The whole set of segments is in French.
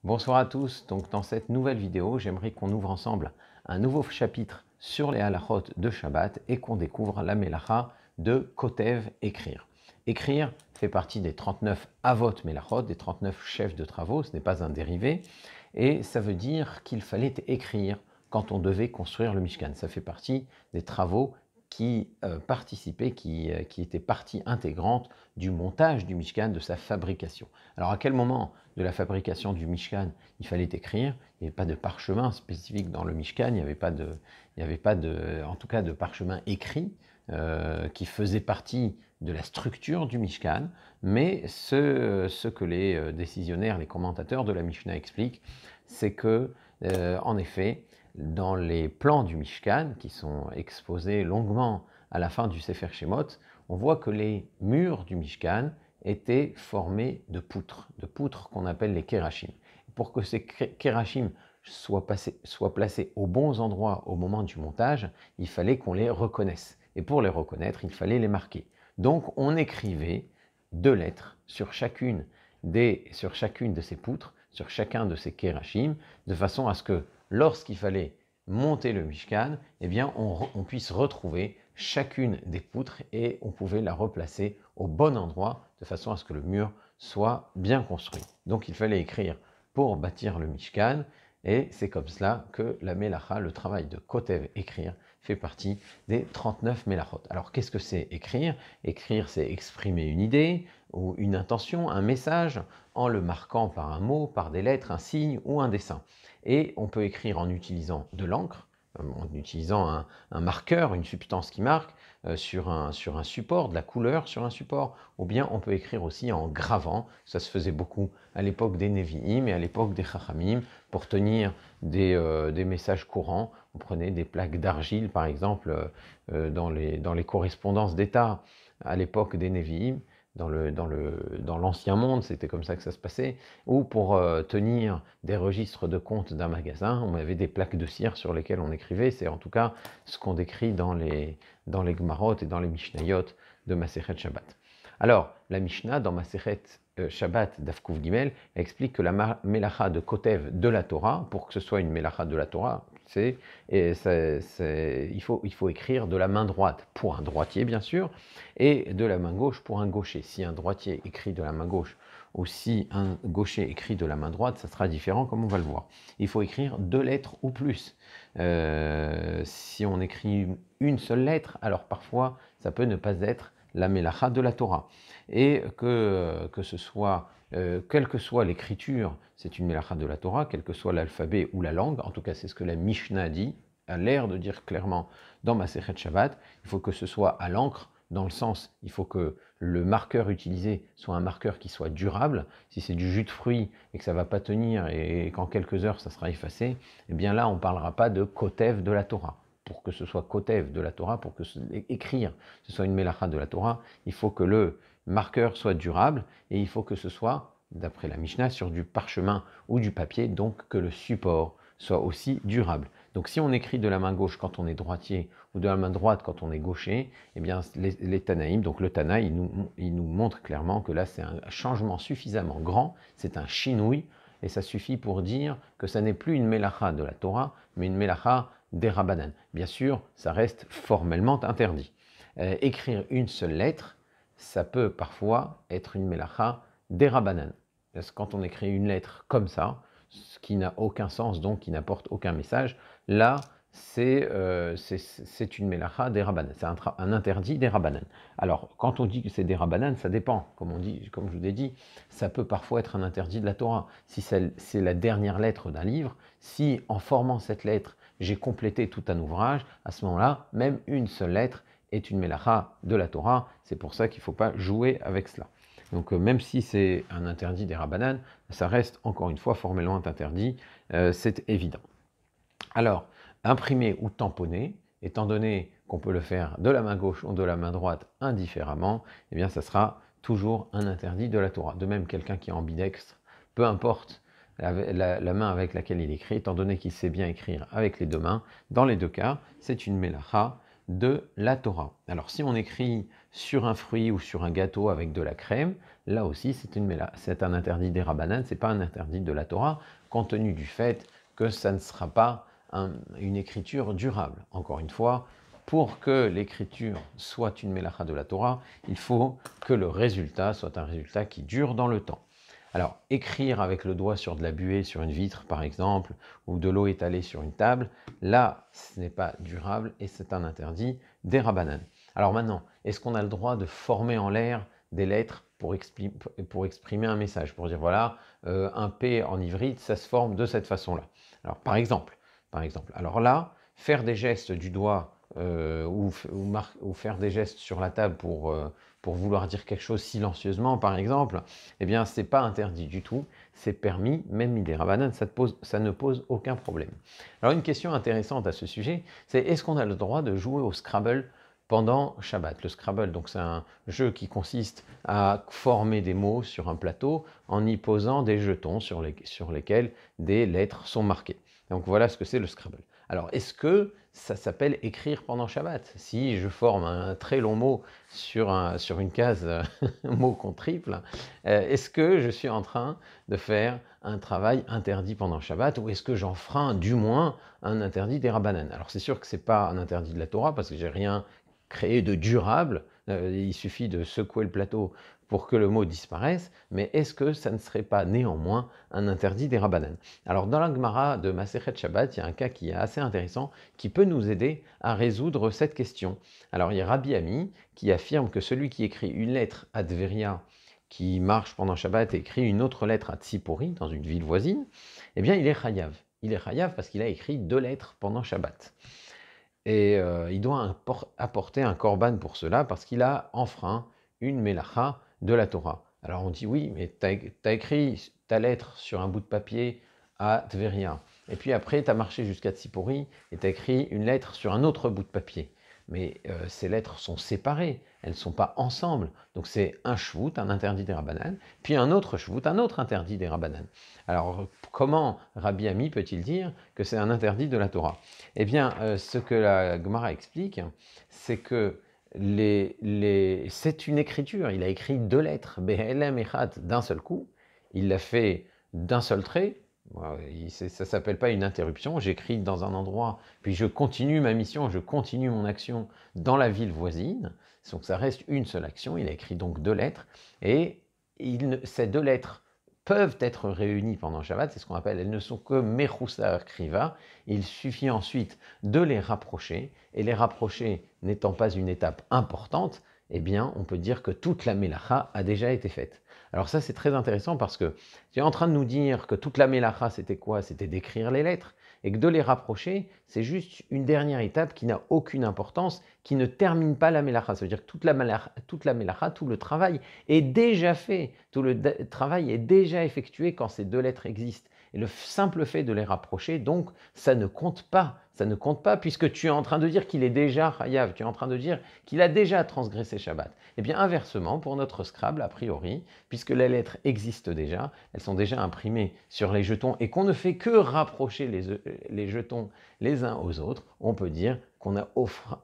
Bonsoir à tous, donc dans cette nouvelle vidéo, j'aimerais qu'on ouvre ensemble un nouveau chapitre sur les halachot de Shabbat et qu'on découvre la mélacha de Kotev, écrire. Écrire fait partie des 39 avot melachot, des 39 chefs de travaux, ce n'est pas un dérivé, et ça veut dire qu'il fallait écrire quand on devait construire le Mishkan. Ça fait partie des travaux qui participaient, qui étaient partie intégrante du montage du Mishkan, de sa fabrication. Alors à quel moment de la fabrication du Mishkan il fallait écrire? Il n'y avait pas de parchemin spécifique dans le Mishkan, il n'y avait pas en tout cas de parchemin écrit qui faisait partie de la structure du Mishkan, mais ce que les décisionnaires, les commentateurs de la Mishnah expliquent, c'est que, en effet, dans les plans du Mishkan, qui sont exposés longuement à la fin du Sefer Shemot, on voit que les murs du Mishkan étaient formés de poutres qu'on appelle les kérachim. Pour que ces kérachim soient placés aux bons endroits au moment du montage, il fallait qu'on les reconnaisse. Et pour les reconnaître, il fallait les marquer. Donc on écrivait 2 lettres sur chacune de ces poutres, sur chacun de ces kérachim, de façon à ce que lorsqu'il fallait monter le Mishkan, eh bien on puisse retrouver chacune des poutres et on pouvait la replacer au bon endroit de façon à ce que le mur soit bien construit. Donc il fallait écrire pour bâtir le Mishkan et c'est comme cela que la Melacha, le travail de Kotev, écrire, fait partie des 39 Melachot. Alors qu'est-ce que c'est écrire? Écrire, c'est exprimer une idée ou une intention, un message, en le marquant par un mot, par des lettres, un signe ou un dessin. Et on peut écrire en utilisant de l'encre, en utilisant un marqueur, une substance qui marque, sur un support, de la couleur sur un support, ou bien on peut écrire aussi en gravant. Ça se faisait beaucoup à l'époque des Nevi'im et à l'époque des Chachamim. Pour tenir des messages courants, on prenait des plaques d'argile, par exemple, dans les correspondances d'État à l'époque des Nevi'im. Dans l'ancien monde, c'était comme ça que ça se passait, ou pour tenir des registres de comptes d'un magasin, on avait des plaques de cire sur lesquelles on écrivait. C'est en tout cas ce qu'on décrit dans les Gemarot et dans les Mishnayot de Masechet Shabbat. Alors, la Mishnah, dans Masechet Shabbat d'Afkuf Gimel, explique que la Melacha de Kotev de la Torah, pour que ce soit une Melacha de la Torah, il faut écrire de la main droite pour un droitier, bien sûr, et de la main gauche pour un gaucher. Si un droitier écrit de la main gauche ou si un gaucher écrit de la main droite, ça sera différent comme on va le voir. Il faut écrire 2 lettres ou plus. Si on écrit une seule lettre, alors parfois ça peut ne pas être la Melacha de la Torah. Et que ce soit, quelle que soit l'écriture, c'est une Melacha de la Torah, quel que soit l'alphabet ou la langue, en tout cas c'est ce que la Mishnah dit, a l'air de dire clairement dans Masechet Shabbat, il faut que ce soit à l'encre, dans le sens, il faut que le marqueur utilisé soit un marqueur qui soit durable. Si c'est du jus de fruits et que ça ne va pas tenir et qu'en quelques heures ça sera effacé, eh bien là on ne parlera pas de Kotev de la Torah. Pour que ce soit Kotev de la Torah, pour que écrire ce soit une Melacha de la Torah, il faut que le marqueur soit durable et il faut que ce soit, d'après la Mishnah, sur du parchemin ou du papier, donc que le support soit aussi durable. Donc si on écrit de la main gauche quand on est droitier ou de la main droite quand on est gaucher, eh bien les Tanaïm, donc le Tana, il nous montre clairement que là c'est un changement suffisamment grand, c'est un shinouï, et ça suffit pour dire que ça n'est plus une Melacha de la Torah, mais une Melacha des Rabbanan. Bien sûr, ça reste formellement interdit. Écrire une seule lettre, ça peut parfois être une Melacha des Rabbanan. Parce que quand on écrit une lettre comme ça, ce qui n'a aucun sens, donc qui n'apporte aucun message, là, c'est une Melacha des Rabbanan, c'est un interdit des Rabbanan. Alors, quand on dit que c'est des Rabbanan, ça dépend, comme je vous ai dit, ça peut parfois être un interdit de la Torah. Si c'est la dernière lettre d'un livre, si en formant cette lettre, j'ai complété tout un ouvrage, à ce moment-là, même une seule lettre est une Melacha de la Torah, c'est pour ça qu'il ne faut pas jouer avec cela. Donc même si c'est un interdit des Rabbanan, ça reste encore une fois formellement interdit, c'est évident. Alors, imprimer ou tamponner, étant donné qu'on peut le faire de la main gauche ou de la main droite indifféremment, eh bien ça sera toujours un interdit de la Torah. De même, quelqu'un qui est ambidextre, peu importe la main avec laquelle il écrit, étant donné qu'il sait bien écrire avec les 2 mains, dans les 2 cas, c'est une Melacha de la Torah. Alors si on écrit sur un fruit ou sur un gâteau avec de la crème, là aussi c'est un interdit des Rabbanan, c'est pas un interdit de la Torah, compte tenu du fait que ça ne sera pas une écriture durable. Encore une fois, pour que l'écriture soit une mélacha de la Torah, il faut que le résultat soit un résultat qui dure dans le temps. Alors, écrire avec le doigt sur de la buée, sur une vitre par exemple, ou de l'eau étalée sur une table, là, ce n'est pas durable et c'est un interdit des Rabbanan. Alors maintenant, est-ce qu'on a le droit de former en l'air des lettres pour exprimer un message, pour dire voilà, un P en ivrite, ça se forme de cette façon-là. Alors par exemple, alors là, faire des gestes du doigt ou faire des gestes sur la table pour vouloir dire quelque chose silencieusement, par exemple, eh bien, ce n'est pas interdit du tout, c'est permis, même midei Rabbanan, ça ne pose aucun problème. Alors, une question intéressante à ce sujet, c'est est-ce qu'on a le droit de jouer au Scrabble pendant Shabbat? Le Scrabble, donc c'est un jeu qui consiste à former des mots sur un plateau en y posant des jetons sur lesquels des lettres sont marquées. Donc voilà ce que c'est le Scrabble. Alors, est-ce que ça s'appelle écrire pendant Shabbat? Si je forme un très long mot sur une case mot qu'on triple, est-ce que je suis en train de faire un travail interdit pendant Shabbat ou est-ce que j'enfreins du moins un interdit des Rabbanan? Alors, c'est sûr que ce n'est pas un interdit de la Torah parce que j'ai rien créé de durable. Il suffit de secouer le plateau pour que le mot disparaisse, mais est-ce que ça ne serait pas néanmoins un interdit des Rabbanan? Alors dans la Gemara de Masechet Shabbat, il y a un cas qui est assez intéressant, qui peut nous aider à résoudre cette question. Alors il y a Rabbi Ami qui affirme que celui qui écrit une lettre à Tveria, qui marche pendant Shabbat et écrit une autre lettre à Tzipori, dans une ville voisine, eh bien il est chayav. Il est chayav parce qu'il a écrit 2 lettres pendant Shabbat. Et il doit apporter un korban pour cela parce qu'il a enfreint une mélacha de la Torah. Alors on dit oui, mais tu as écrit ta lettre sur un bout de papier à Tveria. Et puis après, tu as marché jusqu'à Tzipori et tu as écrit une lettre sur un autre bout de papier. Mais ces lettres sont séparées, elles ne sont pas ensemble. Donc c'est un shvut, un interdit des Rabbanan, puis un autre shvut, un autre interdit des Rabbanan. Alors comment Rabbi Ami peut-il dire que c'est un interdit de la Torah? Eh bien, ce que la Gemara explique, c'est que c'est une écriture. Il a écrit 2 lettres, Be'elem Echad, d'un seul coup. Il l'a fait d'un seul trait. Ça ne s'appelle pas une interruption. J'écris dans un endroit, puis je continue ma mission, je continue mon action dans la ville voisine. Donc ça reste une seule action. Il a écrit donc 2 lettres. Et ces 2 lettres peuvent être réunies pendant Shabbat, c'est ce qu'on appelle, elles ne sont que Mechousa Kriva. Il suffit ensuite de les rapprocher, et les rapprocher n'étant pas une étape importante, eh bien on peut dire que toute la Mélacha a déjà été faite. Alors ça c'est très intéressant parce que tu es en train de nous dire que toute la Mélacha c'était quoi? C'était d'écrire les lettres, et que de les rapprocher, c'est juste une dernière étape qui n'a aucune importance, qui ne termine pas la Mélacha. Ça veut dire que toute la Mélacha, tout le travail est déjà fait, tout le travail est déjà effectué quand ces 2 lettres existent. Et le simple fait de les rapprocher, donc, ça ne compte pas. Ça ne compte pas puisque tu es en train de dire qu'il est déjà chayav, tu es en train de dire qu'il a déjà transgressé Shabbat. Et bien inversement, pour notre Scrabble, a priori, puisque les lettres existent déjà, elles sont déjà imprimées sur les jetons et qu'on ne fait que rapprocher les jetons les uns aux autres, on peut dire qu'on n'a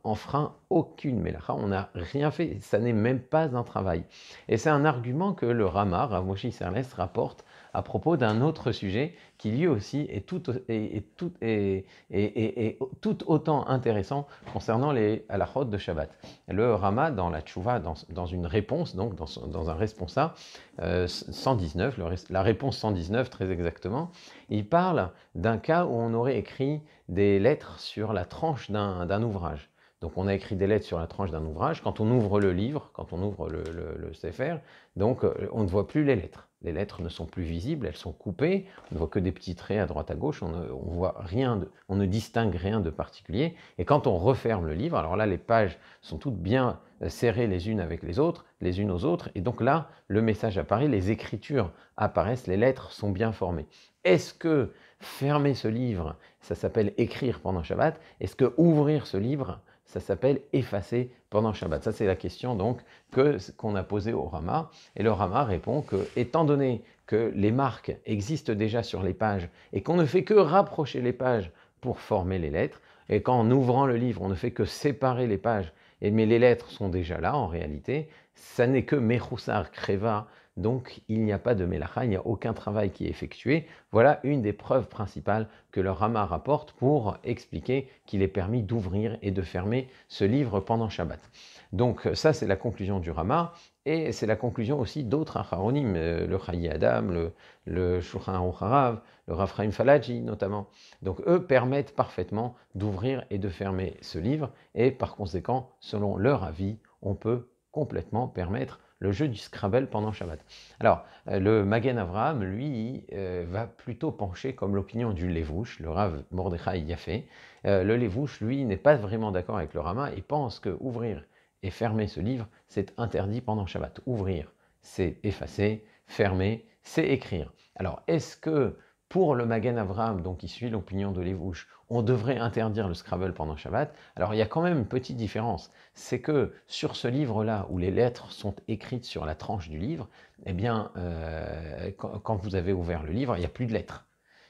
enfreint aucune mélacha, on n'a rien fait, ça n'est même pas un travail. Et c'est un argument que le Rama, Rav Moshe Isserles, rapporte à propos d'un autre sujet qui lui aussi est tout autant intéressant concernant les halachot de Shabbat. Le Rama, dans la Tchouva, dans une réponse, donc dans un responsa 119, la réponse 119 très exactement, il parle d'un cas où on aurait écrit des lettres sur la tranche d'un ouvrage. Donc on a écrit des lettres sur la tranche d'un ouvrage. Quand on ouvre le livre, quand on ouvre le Sefer, donc on ne voit plus les lettres. Les lettres ne sont plus visibles, elles sont coupées. On ne voit que des petits traits à droite à gauche. On ne distingue rien de particulier. Et quand on referme le livre, alors là les pages sont toutes bien serrées les unes avec les autres, les unes aux autres. Et donc là le message apparaît, les écritures apparaissent, les lettres sont bien formées. Est-ce que fermer ce livre, ça s'appelle écrire pendant Shabbat? Est-ce que ouvrir ce livre, ça s'appelle effacer pendant Shabbat? Ça, c'est la question donc qu'on a posée au Rama. Et le Rama répond que, étant donné que les marques existent déjà sur les pages et qu'on ne fait que rapprocher les pages pour former les lettres, et qu'en ouvrant le livre, on ne fait que séparer les pages, mais les lettres sont déjà là en réalité, ça n'est que Mechoussar Kreva, donc il n'y a pas de Melacha, il n'y a aucun travail qui est effectué. Voilà une des preuves principales que le Rama rapporte pour expliquer qu'il est permis d'ouvrir et de fermer ce livre pendant Shabbat. Donc ça c'est la conclusion du Rama, et c'est la conclusion aussi d'autres acharonim, le Chayi Adam, le Shulchan Aruch Harav, le Rav Chaim Falaji notamment. Donc eux permettent parfaitement d'ouvrir et de fermer ce livre, et par conséquent, selon leur avis, on peut complètement permettre le jeu du Scrabble pendant Shabbat. Alors, le Magen Avraham, lui, va plutôt pencher comme l'opinion du Levouche, le Rav Mordechai Yafé. Le Levouche, lui, n'est pas vraiment d'accord avec le Rama et pense que ouvrir et fermer ce livre, c'est interdit pendant Shabbat. Ouvrir, c'est effacer, fermer, c'est écrire. Alors, est-ce que pour le Magen Avraham, donc qui suit l'opinion de Levouche, on devrait interdire le Scrabble pendant Shabbat? Alors il y a quand même une petite différence, c'est que sur ce livre-là, où les lettres sont écrites sur la tranche du livre, eh bien, quand vous avez ouvert le livre, il n'y a plus de lettres.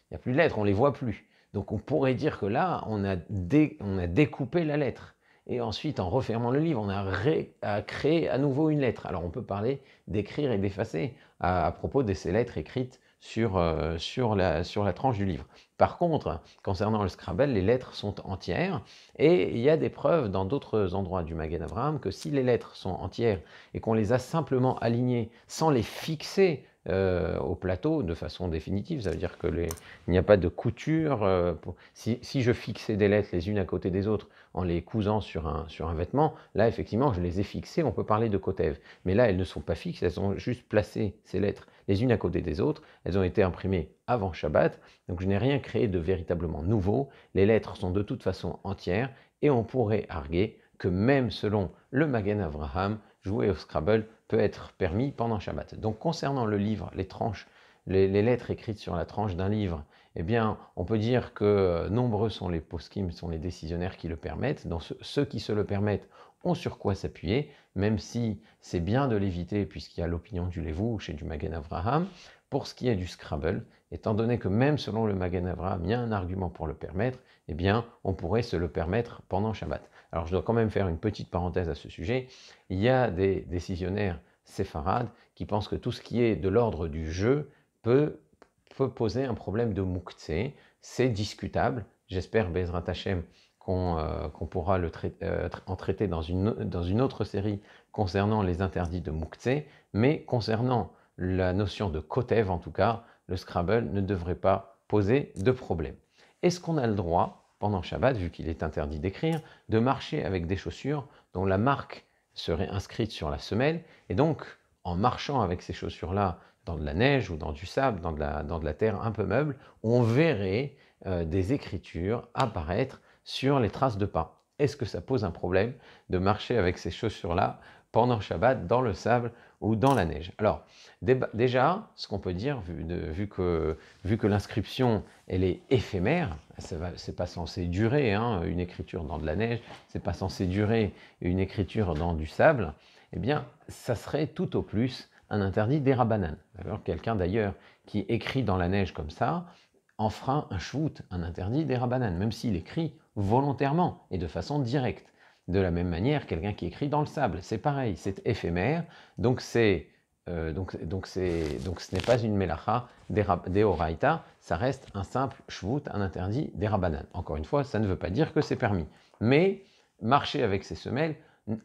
Il n'y a plus de lettres, on ne les voit plus. Donc on pourrait dire que là, on a découpé la lettre. Et ensuite, en refermant le livre, on a créé à nouveau une lettre. Alors on peut parler d'écrire et d'effacer à propos de ces lettres écrites sur la tranche du livre. Par contre, concernant le Scrabble, les lettres sont entières, et il y a des preuves dans d'autres endroits du Magen Avraham que si les lettres sont entières et qu'on les a simplement alignées sans les fixer au plateau de façon définitive, ça veut dire qu'il n'y a pas de couture. Si je fixais des lettres les unes à côté des autres en les cousant sur un vêtement, là effectivement je les ai fixées, on peut parler de kotev. Mais là elles ne sont pas fixes, elles ont juste placé ces lettres les unes à côté des autres, elles ont été imprimées avant Shabbat, donc je n'ai rien créé de véritablement nouveau, les lettres sont de toute façon entières, et on pourrait arguer que même selon le Magen Avraham, jouer au Scrabble peut être permis pendant Shabbat. Donc concernant le livre, les tranches, les lettres écrites sur la tranche d'un livre, eh bien, on peut dire que nombreux sont les poskim, sont les décisionnaires qui le permettent. Donc ceux qui se le permettent ont sur quoi s'appuyer, même si c'est bien de l'éviter puisqu'il y a l'opinion du Levouche et du Magen Avraham. Pour ce qui est du Scrabble, étant donné que même selon le Magen Avraham, il y a un argument pour le permettre, eh bien, on pourrait se le permettre pendant Shabbat. Alors, je dois quand même faire une petite parenthèse à ce sujet. Il y a des décisionnaires séfarades qui pensent que tout ce qui est de l'ordre du jeu peut poser un problème de mouktsé. C'est discutable. J'espère, Bezrat Hashem, qu'on pourra en traiter dans une autre série concernant les interdits de mouktsé, mais concernant la notion de kotev, en tout cas, le Scrabble ne devrait pas poser de problème. Est-ce qu'on a le droit, pendant Shabbat, vu qu'il est interdit d'écrire, de marcher avec des chaussures dont la marque serait inscrite sur la semelle, et donc, en marchant avec ces chaussures-là dans de la neige ou dans du sable, dans de la terre un peu meuble, on verrait des écritures apparaître sur les traces de pas? Est-ce que ça pose un problème de marcher avec ces chaussures-là pendant Shabbat dans le sable ou dans la neige? Alors, déjà, ce qu'on peut dire, vu que l'inscription elle est éphémère, c'est pas censé durer, hein, une écriture dans de la neige, c'est pas censé durer une écriture dans du sable, eh bien, ça serait tout au plus un interdit des rabbanan. Quelqu'un d'ailleurs qui écrit dans la neige comme ça enfreint un shvut, un interdit des rabbanan, même s'il écrit volontairement et de façon directe. De la même manière, quelqu'un qui écrit dans le sable, c'est pareil, c'est éphémère, donc ce n'est pas une melacha des oraita, ça reste un simple shvut, un interdit des rabbanan. Encore une fois, ça ne veut pas dire que c'est permis. Mais marcher avec ses semelles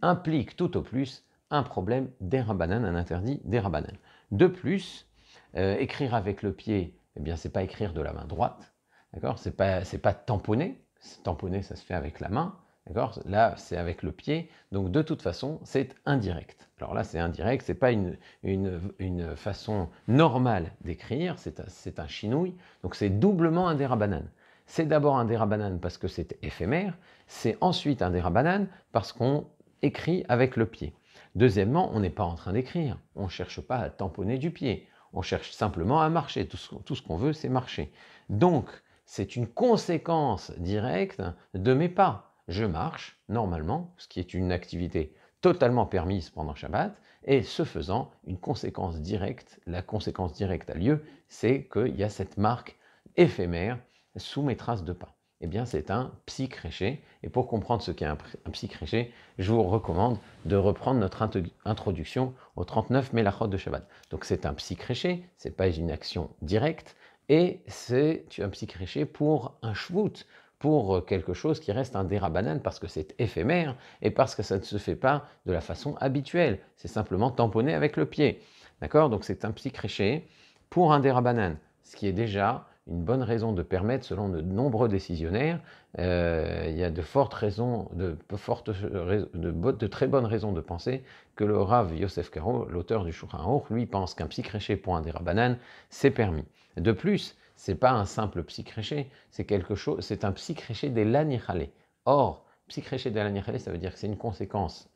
implique tout au plus un problème des rabbanan, un interdit des rabbanan. De plus, écrire avec le pied, eh bien, c'est pas écrire de la main droite, d'accord? C'est pas tamponner. Tamponner, ça se fait avec la main, d'accord? Là, c'est avec le pied. Donc, de toute façon, c'est indirect. Alors là, c'est indirect. C'est pas une façon normale d'écrire. C'est un chinouille. Donc, c'est doublement un dérabanan. C'est d'abord un dérabanan parce que c'est éphémère. C'est ensuite un dérabanan parce qu'on écrit avec le pied. Deuxièmement, on n'est pas en train d'écrire. On ne cherche pas à tamponner du pied. On cherche simplement à marcher. Tout ce qu'on veut, c'est marcher. Donc, c'est une conséquence directe de mes pas. Je marche, normalement, ce qui est une activité totalement permise pendant Shabbat, et ce faisant, une conséquence directe, la conséquence directe a lieu, c'est qu'il y a cette marque éphémère sous mes traces de pas. eh bien c'est un psy-créché. Et pour comprendre ce qu'est un psy-créché, je vous recommande de reprendre notre introduction aux 39 Mélachot de Shabbat. Donc c'est un psy-créché, ce n'est pas une action directe, et c'est un psy-créché pour un shvout, pour quelque chose qui reste un dérabanan parce que c'est éphémère et parce que ça ne se fait pas de la façon habituelle. C'est simplement tamponné avec le pied. D'accord? Donc c'est un psy-créché pour un dérabanan, ce qui est déjà une bonne raison de permettre, selon de nombreux décisionnaires, il y a de très bonnes raisons de penser que le Rav Yosef Karo, l'auteur du Shulchan Aruch, lui pense qu'un psy-créché pour un dérabanan, c'est permis. De plus, ce n'est pas un simple psy-créché, c'est un psy-créché des lanichale. Or, psy-créché des lanichale, ça veut dire que c'est une conséquence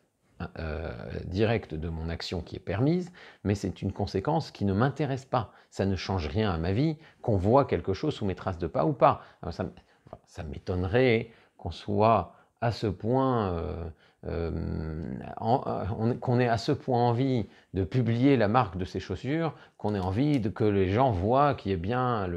directe de mon action qui est permise, mais c'est une conséquence qui ne m'intéresse pas. Ça ne change rien à ma vie, qu'on voit quelque chose sous mes traces de pas ou pas. Alors ça m'étonnerait qu'on soit à ce point, qu'on ait à ce point envie de publier la marque de ces chaussures, qu'on ait envie que les gens voient qu'il y ait bien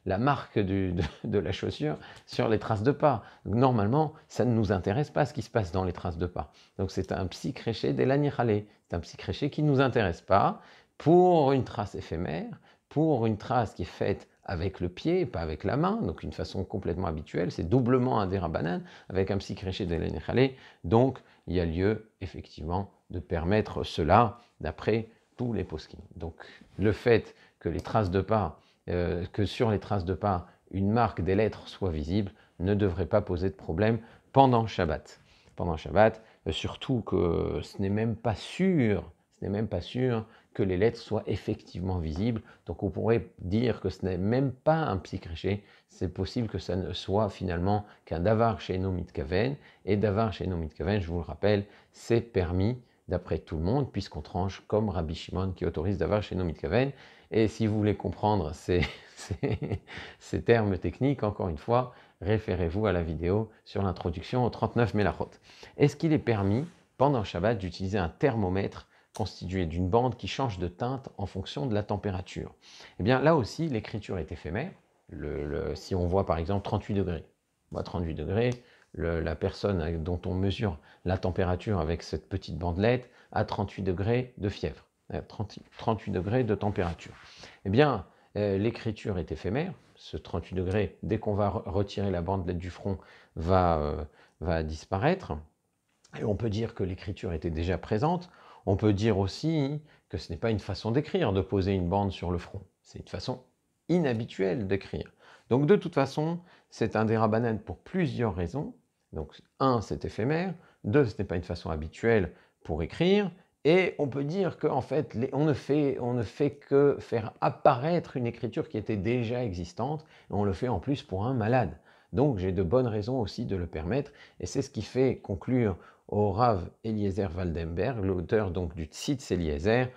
la marque de la chaussure sur les traces de pas. Donc, normalement, ça ne nous intéresse pas ce qui se passe dans les traces de pas. Donc c'est un psy-créché des lanichale. C'est un psy-créché qui ne nous intéresse pas pour une trace éphémère, pour une trace qui est faite avec le pied, pas avec la main, donc une façon complètement habituelle, c'est doublement un dérabanan avec un psy-créché des lanichale. Donc il y a lieu effectivement de permettre cela d'après tous les poskim. Donc le fait que les traces de pas, que sur les traces de pas, une marque des lettres soit visible, ne devrait pas poser de problème pendant Shabbat. Pendant Shabbat, surtout que ce n'est même pas sûr que les lettres soient effectivement visibles. Donc on pourrait dire que ce n'est même pas un psy-créché, c'est possible que ça ne soit finalement qu'un davar she'eino mitkaven, et davar she'eino mitkaven, je vous le rappelle, c'est permis d'après tout le monde, puisqu'on tranche comme Rabbi Shimon qui autorise davar she'eino mitkaven. Et si vous voulez comprendre ces termes techniques, encore une fois, référez-vous à la vidéo sur l'introduction aux 39 Mélachot. Est-ce qu'il est permis, pendant Shabbat, d'utiliser un thermomètre constitué d'une bande qui change de teinte en fonction de la température? Eh bien, là aussi, l'écriture est éphémère. Si on voit par exemple 38 degrés, 38 degrés, la personne dont on mesure la température avec cette petite bandelette a 38 degrés de fièvre, 38 degrés de température. Eh bien, l'écriture est éphémère. Ce 38 degrés, dès qu'on va retirer la bandelette du front, va disparaître. Et on peut dire que l'écriture était déjà présente. On peut dire aussi que ce n'est pas une façon d'écrire, de poser une bande sur le front. C'est une façon inhabituelle d'écrire. Donc de toute façon, c'est un dérabanan pour plusieurs raisons. Donc 1, c'est éphémère. 2, ce n'est pas une façon habituelle pour écrire. Et on peut dire qu'en fait, on ne fait que faire apparaître une écriture qui était déjà existante. Et on le fait en plus pour un malade. Donc j'ai de bonnes raisons aussi de le permettre. Et c'est ce qui fait conclure au Rav Eliezer Waldenberg, l'auteur donc du Tzitz Eliezer,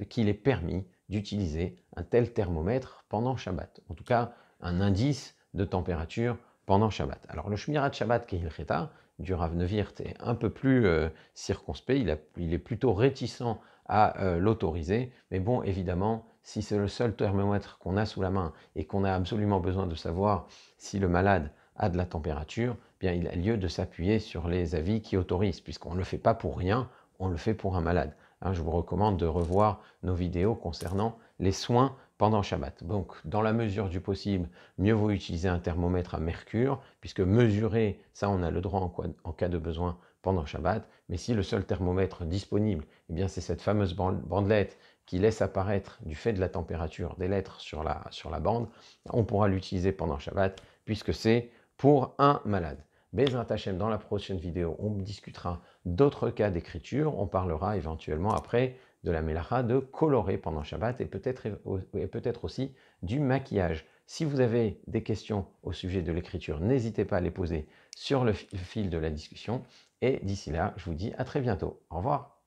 qu'il est permis d'utiliser un tel thermomètre pendant Shabbat. En tout cas, un indice de température pendant Shabbat. Alors le Shmirat Shabbat Kehilcheta du Rav Nevirt est un peu plus circonspect, il est plutôt réticent à l'autoriser, mais bon, évidemment, si c'est le seul thermomètre qu'on a sous la main et qu'on a absolument besoin de savoir si le malade a de la température, bien il a lieu de s'appuyer sur les avis qui autorisent, puisqu'on ne le fait pas pour rien, on le fait pour un malade. Je vous recommande de revoir nos vidéos concernant les soins pendant Shabbat. Donc, dans la mesure du possible, mieux vaut utiliser un thermomètre à mercure, puisque mesurer, ça on a le droit en cas de besoin pendant Shabbat, mais si le seul thermomètre disponible, eh bien c'est cette fameuse bandelette qui laisse apparaître, du fait de la température, des lettres sur la bande, on pourra l'utiliser pendant Shabbat, puisque c'est pour un malade. Bezrat Hashem, dans la prochaine vidéo, on discutera d'autres cas d'écriture. On parlera éventuellement après de la mélacha de colorer pendant Shabbat et peut-être aussi du maquillage. Si vous avez des questions au sujet de l'écriture, n'hésitez pas à les poser sur le fil de la discussion. Et d'ici là, je vous dis à très bientôt. Au revoir.